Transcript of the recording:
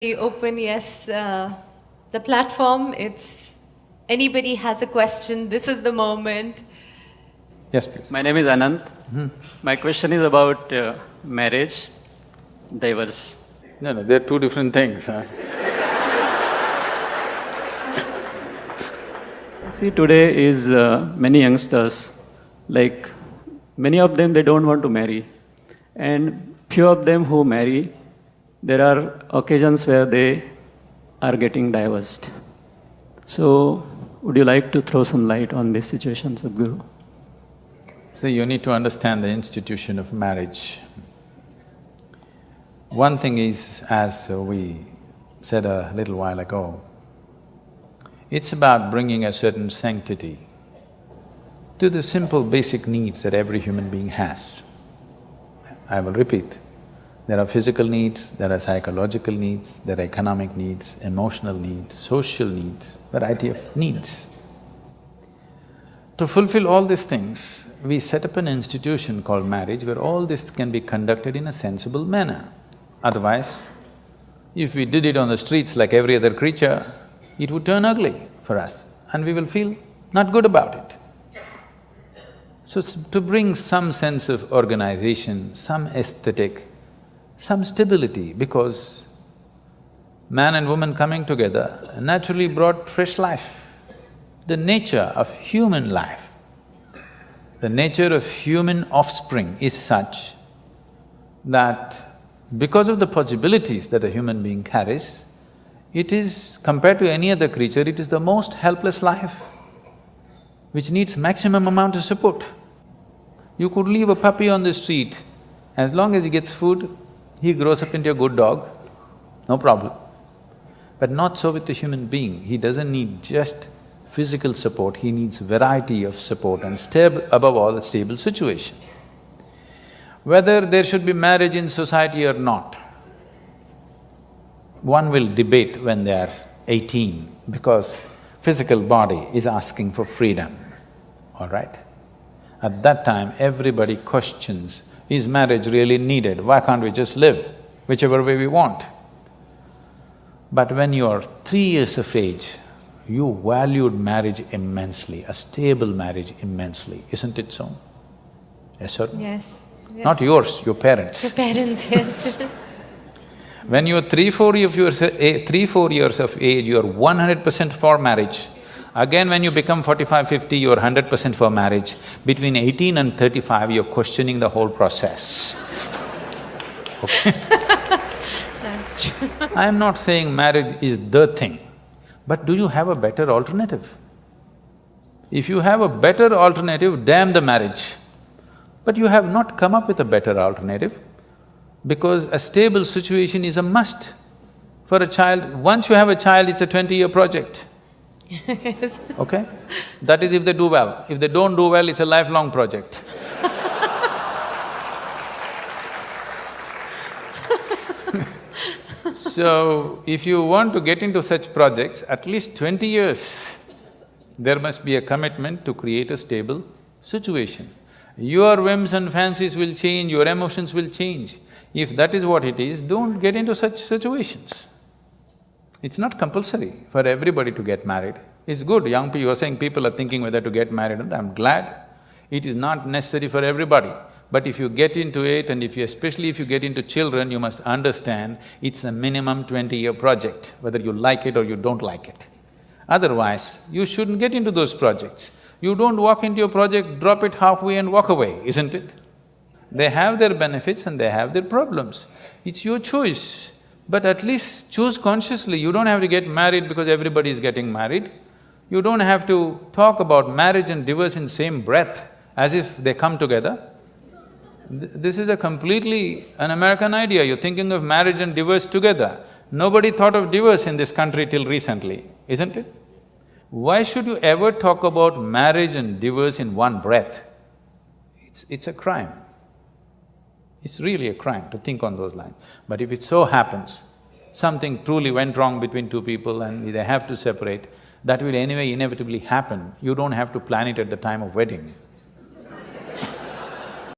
Open, yes, the platform, it's anybody has a question, this is the moment. Yes, please. My name is Anant. My question is about marriage, divorce. No, they're two different things, huh? See, today is many youngsters, like many of them, they don't want to marry. And few of them who marry, there are occasions where they are getting divorced. So, would you like to throw some light on this situation, Sadguru? So you need to understand the institution of marriage. One thing is, as we said a little while ago, it's about bringing a certain sanctity to the simple basic needs that every human being has. I will repeat, there are physical needs, there are psychological needs, there are economic needs, emotional needs, social needs, variety of needs. To fulfill all these things, we set up an institution called marriage where all this can be conducted in a sensible manner. Otherwise, if we did it on the streets like every other creature, it would turn ugly for us and we will feel not good about it. So, to bring some sense of organization, some aesthetic, some stability, because man and woman coming together naturally brought fresh life. The nature of human life, the nature of human offspring is such that because of the possibilities that a human being carries, it is, compared to any other creature, it is the most helpless life, which needs maximum amount of support. You could leave a puppy on the street, as long as he gets food, he grows up into a good dog, no problem. But not so with the human being, he doesn't need just physical support, he needs variety of support and above all, a stable situation. Whether there should be marriage in society or not, one will debate when they are 18 because physical body is asking for freedom, all right? At that time, everybody questions, is marriage really needed? Why can't we just live whichever way we want? But when you are 3 years of age, you valued marriage immensely, a stable marriage immensely, isn't it so? Yes or no? Yes. Not yours, your parents. Your parents, yes. When you're 3-4 years of age, you're 100% for marriage. Again, when you become 45-50, you're 100% for marriage. Between 18 and 35, you're questioning the whole process. Okay? That's true. I'm not saying marriage is the thing, but do you have a better alternative? If you have a better alternative, damn the marriage. But you have not come up with a better alternative because a stable situation is a must for a child. Once you have a child, it's a 20-year project. Okay? That is if they do well. If they don't do well, it's a lifelong project. So, if you want to get into such projects, at least 20 years, there must be a commitment to create a stable situation. Your whims and fancies will change, your emotions will change. If that is what it is, don't get into such situations. It's not compulsory for everybody to get married. It's good, young people, you're saying people are thinking whether to get married, and I'm glad. It is not necessary for everybody. But if you get into it and especially if you get into children, you must understand it's a minimum 20-year project, whether you like it or you don't like it. Otherwise, you shouldn't get into those projects. You don't walk into a project, drop it halfway and walk away, isn't it? They have their benefits and they have their problems. It's your choice, but at least choose consciously. You don't have to get married because everybody is getting married. You don't have to talk about marriage and divorce in same breath as if they come together. This is a completely an American idea, you're thinking of marriage and divorce together. Nobody thought of divorce in this country till recently, isn't it? Why should you ever talk about marriage and divorce in one breath? It's a crime. It's really a crime to think on those lines. But if it so happens, something truly went wrong between two people and they have to separate, that will anyway inevitably happen. You don't have to plan it at the time of wedding.